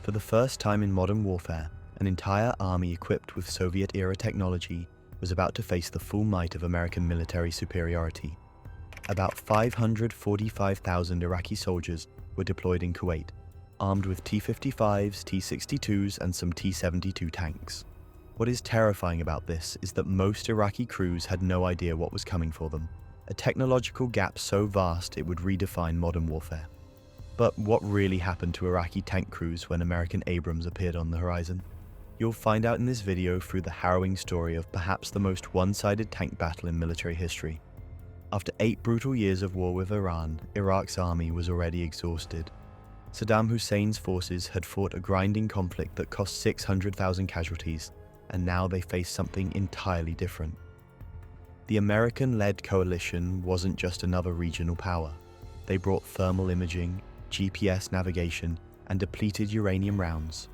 For the first time in modern warfare, an entire army equipped with Soviet-era technology was about to face the full might of American military superiority. About 545,000 Iraqi soldiers were deployed in Kuwait, armed with T-55s, T-62s, and some T-72 tanks. What is terrifying about this is that most Iraqi crews had no idea what was coming for them, a technological gap so vast it would redefine modern warfare. But what really happened to Iraqi tank crews when American Abrams appeared on the horizon? You'll find out in this video through the harrowing story of perhaps the most one-sided tank battle in military history. After 8 brutal years of war with Iran, Iraq's army was already exhausted. Saddam Hussein's forces had fought a grinding conflict that cost 600,000 casualties, and now they faced something entirely different. The American-led coalition wasn't just another regional power. They brought thermal imaging, GPS navigation, and depleted uranium rounds.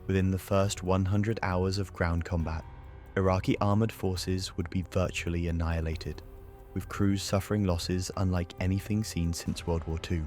Within the first 100 hours of ground combat, Iraqi armored forces would be virtually annihilated, with crews suffering losses unlike anything seen since World War II.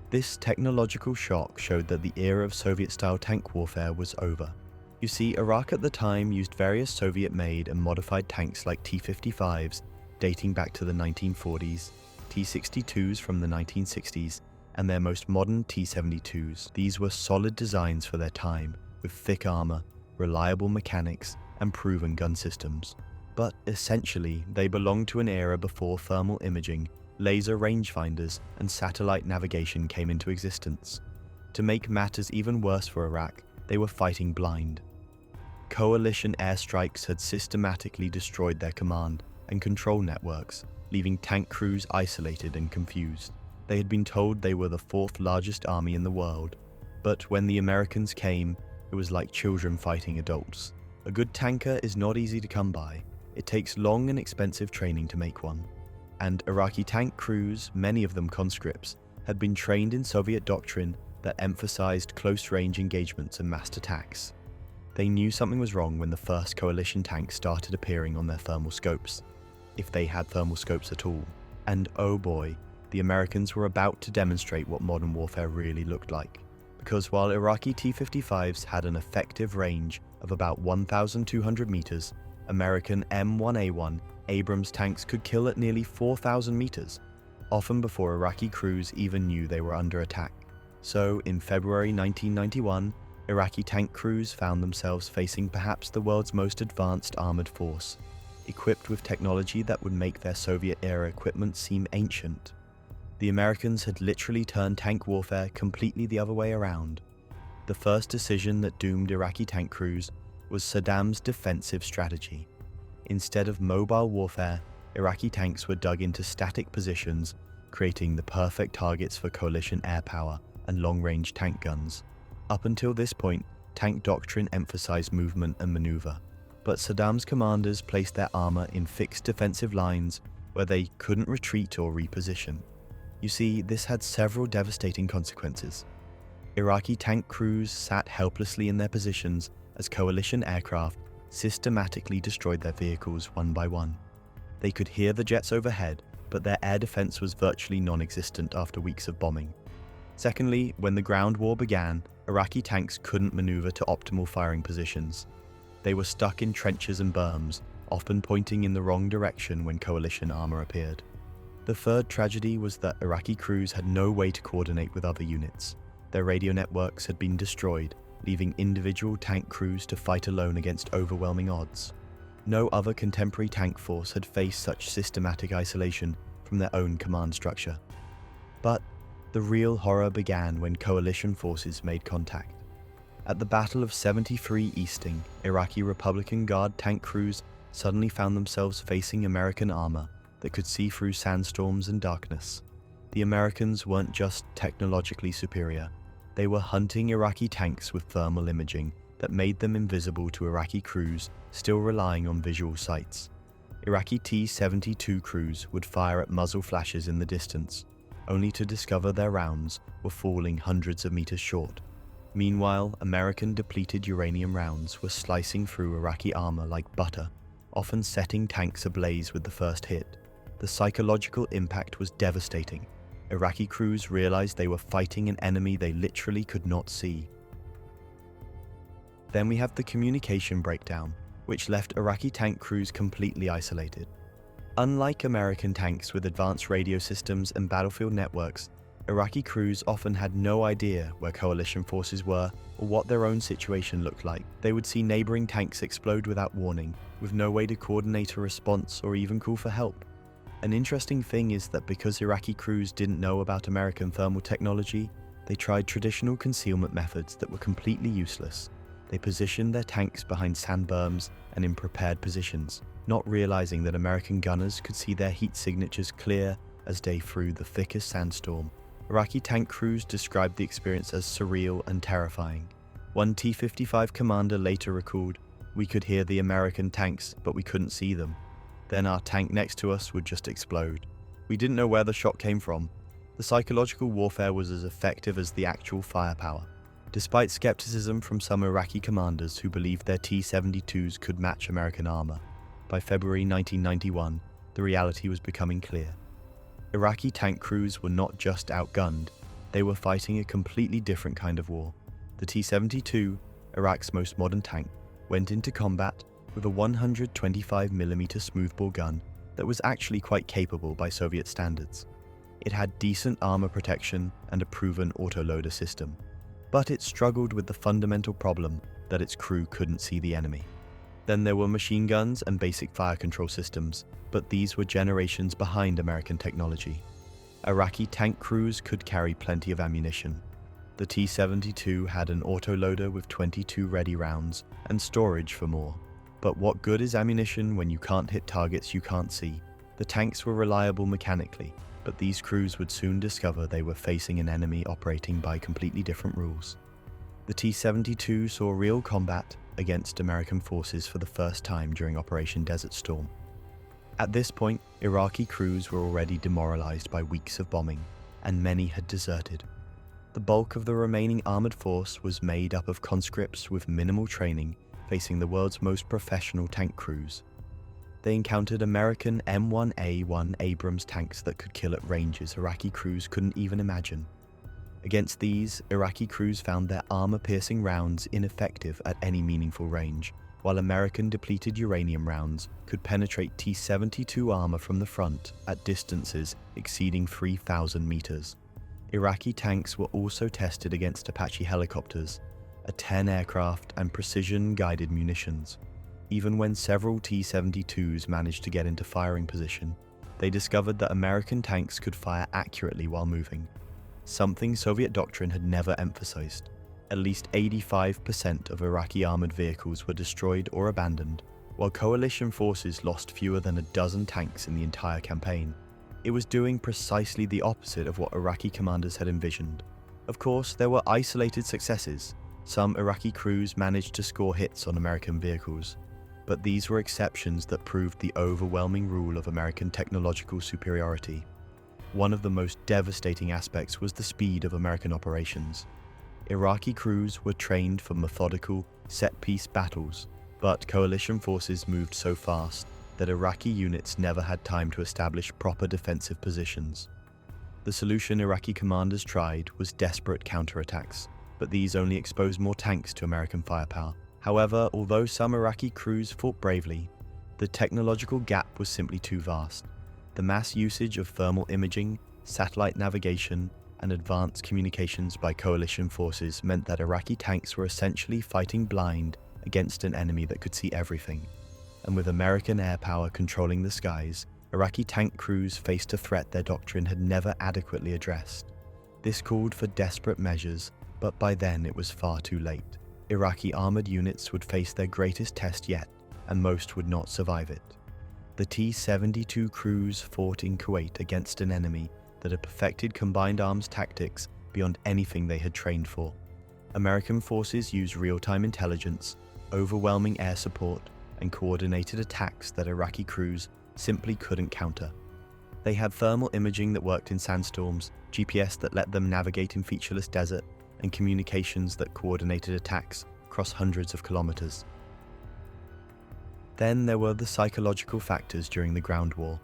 This technological shock showed that the era of Soviet-style tank warfare was over. You see, Iraq at the time used various Soviet-made and modified tanks like T-55s dating back to the 1940s, T-62s from the 1960s, and their most modern T-72s. These were solid designs for their time, with thick armor, reliable mechanics, and proven gun systems. But essentially, they belonged to an era before thermal imaging, laser rangefinders, and satellite navigation came into existence. To make matters even worse for Iraq, they were fighting blind. Coalition airstrikes had systematically destroyed their command and control networks, leaving tank crews isolated and confused. They had been told they were the 4th largest army in the world, but when the Americans came, it was like children fighting adults. A good tanker is not easy to come by. It takes long and expensive training to make one. And Iraqi tank crews, many of them conscripts, had been trained in Soviet doctrine that emphasized close-range engagements and massed attacks. They knew something was wrong when the first coalition tanks started appearing on their thermal scopes, if they had thermal scopes at all. And oh boy, the Americans were about to demonstrate what modern warfare really looked like. Because while Iraqi T-55s had an effective range of about 1,200 meters, American M1A1 Abrams tanks could kill at nearly 4,000 meters, often before Iraqi crews even knew they were under attack. So, in February 1991, Iraqi tank crews found themselves facing perhaps the world's most advanced armored force, equipped with technology that would make their Soviet-era equipment seem ancient. The Americans had literally turned tank warfare completely the other way around. The first decision that doomed Iraqi tank crews was Saddam's defensive strategy. Instead of mobile warfare, Iraqi tanks were dug into static positions, creating the perfect targets for coalition air power and long-range tank guns. Up until this point, tank doctrine emphasized movement and maneuver, but Saddam's commanders placed their armor in fixed defensive lines where they couldn't retreat or reposition. You see, this had several devastating consequences. Iraqi tank crews sat helplessly in their positions as coalition aircraft systematically destroyed their vehicles one by one. They could hear the jets overhead, but their air defense was virtually non-existent after weeks of bombing. Secondly, when the ground war began, Iraqi tanks couldn't maneuver to optimal firing positions. They were stuck in trenches and berms, often pointing in the wrong direction when coalition armor appeared. The third tragedy was that Iraqi crews had no way to coordinate with other units. Their radio networks had been destroyed, leaving individual tank crews to fight alone against overwhelming odds. No other contemporary tank force had faced such systematic isolation from their own command structure. But the real horror began when coalition forces made contact. At the Battle of 73 Easting, Iraqi Republican Guard tank crews suddenly found themselves facing American armor that could see through sandstorms and darkness. The Americans weren't just technologically superior, they were hunting Iraqi tanks with thermal imaging that made them invisible to Iraqi crews still relying on visual sights. Iraqi T-72 crews would fire at muzzle flashes in the distance, only to discover their rounds were falling hundreds of meters short. Meanwhile, American depleted uranium rounds were slicing through Iraqi armor like butter, often setting tanks ablaze with the first hit. The psychological impact was devastating. Iraqi crews realized they were fighting an enemy they literally could not see. Then we have the communication breakdown, which left Iraqi tank crews completely isolated. Unlike American tanks with advanced radio systems and battlefield networks, Iraqi crews often had no idea where coalition forces were or what their own situation looked like. They would see neighboring tanks explode without warning, with no way to coordinate a response or even call for help. An interesting thing is that because Iraqi crews didn't know about American thermal technology, they tried traditional concealment methods that were completely useless. They positioned their tanks behind sand berms and in prepared positions, not realizing that American gunners could see their heat signatures clear as day through the thickest sandstorm. Iraqi tank crews described the experience as surreal and terrifying. One T-55 commander later recalled, "We could hear the American tanks, but we couldn't see them. Then our tank next to us would just explode. We didn't know where the shot came from." The psychological warfare was as effective as the actual firepower. Despite skepticism from some Iraqi commanders who believed their T-72s could match American armor, by February 1991, the reality was becoming clear. Iraqi tank crews were not just outgunned, they were fighting a completely different kind of war. The T-72, Iraq's most modern tank, went into combat with a 125mm smoothbore gun that was actually quite capable by Soviet standards. It had decent armor protection and a proven autoloader system, but it struggled with the fundamental problem that its crew couldn't see the enemy. Then there were machine guns and basic fire control systems, but these were generations behind American technology. Iraqi tank crews could carry plenty of ammunition. The T-72 had an autoloader with 22 ready rounds and storage for more. But what good is ammunition when you can't hit targets you can't see? The tanks were reliable mechanically, but these crews would soon discover they were facing an enemy operating by completely different rules. The T-72 saw real combat against American forces for the first time during Operation Desert Storm. At this point, Iraqi crews were already demoralized by weeks of bombing, and many had deserted. The bulk of the remaining armored force was made up of conscripts with minimal training, facing the world's most professional tank crews. They encountered American M1A1 Abrams tanks that could kill at ranges Iraqi crews couldn't even imagine. Against these, Iraqi crews found their armor-piercing rounds ineffective at any meaningful range, while American depleted uranium rounds could penetrate T-72 armor from the front at distances exceeding 3,000 meters. Iraqi tanks were also tested against Apache helicopters, A-10 aircraft, and precision-guided munitions. Even when several T-72s managed to get into firing position, they discovered that American tanks could fire accurately while moving, something Soviet doctrine had never emphasized. At least 85% of Iraqi armored vehicles were destroyed or abandoned, while coalition forces lost fewer than a dozen tanks in the entire campaign. It was doing precisely the opposite of what Iraqi commanders had envisioned. Of course, there were isolated successes. Some Iraqi crews managed to score hits on American vehicles, but these were exceptions that proved the overwhelming rule of American technological superiority. One of the most devastating aspects was the speed of American operations. Iraqi crews were trained for methodical, set-piece battles, but coalition forces moved so fast that Iraqi units never had time to establish proper defensive positions. The solution Iraqi commanders tried was desperate counterattacks, but these only exposed more tanks to American firepower. However, although some Iraqi crews fought bravely, the technological gap was simply too vast. The mass usage of thermal imaging, satellite navigation, and advanced communications by coalition forces meant that Iraqi tanks were essentially fighting blind against an enemy that could see everything. And with American air power controlling the skies, Iraqi tank crews faced a threat their doctrine had never adequately addressed. This called for desperate measures, but by then it was far too late. Iraqi armored units would face their greatest test yet, and most would not survive it. The T-72 crews fought in Kuwait against an enemy that had perfected combined arms tactics beyond anything they had trained for. American forces used real-time intelligence, overwhelming air support, and coordinated attacks that Iraqi crews simply couldn't counter. They had thermal imaging that worked in sandstorms, GPS that let them navigate in featureless desert, and communications that coordinated attacks across hundreds of kilometers. Then there were the psychological factors during the ground war,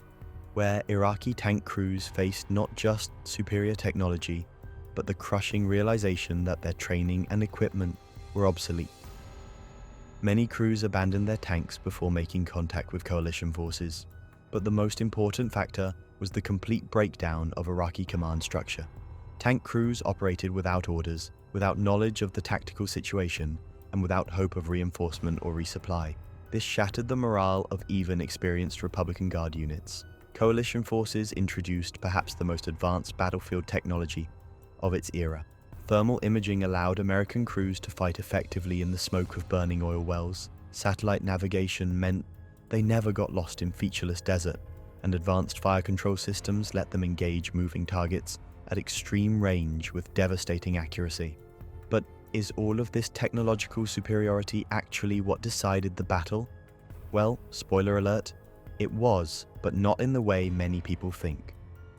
where Iraqi tank crews faced not just superior technology, but the crushing realization that their training and equipment were obsolete. Many crews abandoned their tanks before making contact with coalition forces, but the most important factor was the complete breakdown of Iraqi command structure. Tank crews operated without orders, without knowledge of the tactical situation, and without hope of reinforcement or resupply. This shattered the morale of even experienced Republican Guard units. Coalition forces introduced perhaps the most advanced battlefield technology of its era. Thermal imaging allowed American crews to fight effectively in the smoke of burning oil wells. Satellite navigation meant they never got lost in featureless desert, and advanced fire control systems let them engage moving targets at extreme range with devastating accuracy. But is all of this technological superiority actually what decided the battle? Well, spoiler alert, it was, but not in the way many people think.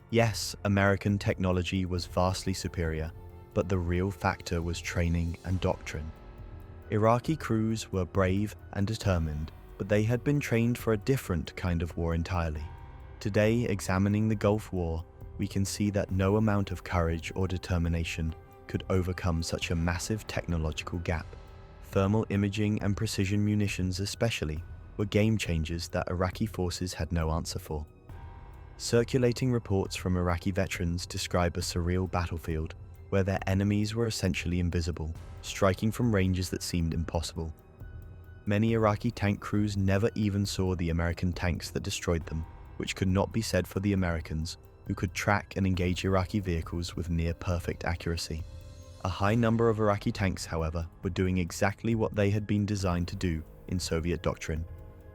Yes, American technology was vastly superior, but the real factor was training and doctrine. Iraqi crews were brave and determined, but they had been trained for a different kind of war entirely. Today, examining the Gulf War, we can see that no amount of courage or determination could overcome such a massive technological gap. Thermal imaging and precision munitions especially were game changers that Iraqi forces had no answer for. Circulating reports from Iraqi veterans describe a surreal battlefield where their enemies were essentially invisible, striking from ranges that seemed impossible. Many Iraqi tank crews never even saw the American tanks that destroyed them, which could not be said for the Americans, who could track and engage Iraqi vehicles with near-perfect accuracy. A high number of Iraqi tanks, however, were doing exactly what they had been designed to do in Soviet doctrine.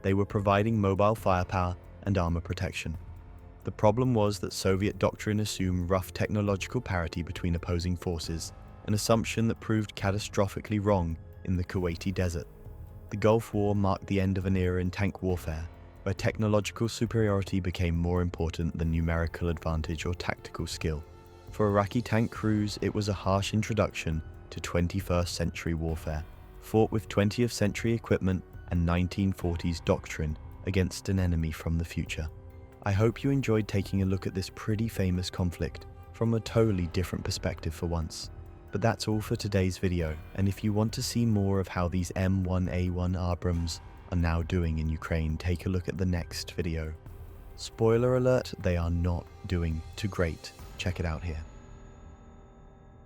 They were providing mobile firepower and armor protection. The problem was that Soviet doctrine assumed rough technological parity between opposing forces, an assumption that proved catastrophically wrong in the Kuwaiti desert. The Gulf War marked the end of an era in tank warfare, where technological superiority became more important than numerical advantage or tactical skill. For Iraqi tank crews, it was a harsh introduction to 21st century warfare, fought with 20th century equipment and 1940s doctrine against an enemy from the future. I hope you enjoyed taking a look at this pretty famous conflict from a totally different perspective for once. But that's all for today's video, and if you want to see more of how these M1A1 Abrams are now doing in Ukraine, take a look at the next video. Spoiler alert, they are not doing too great. Check it out here.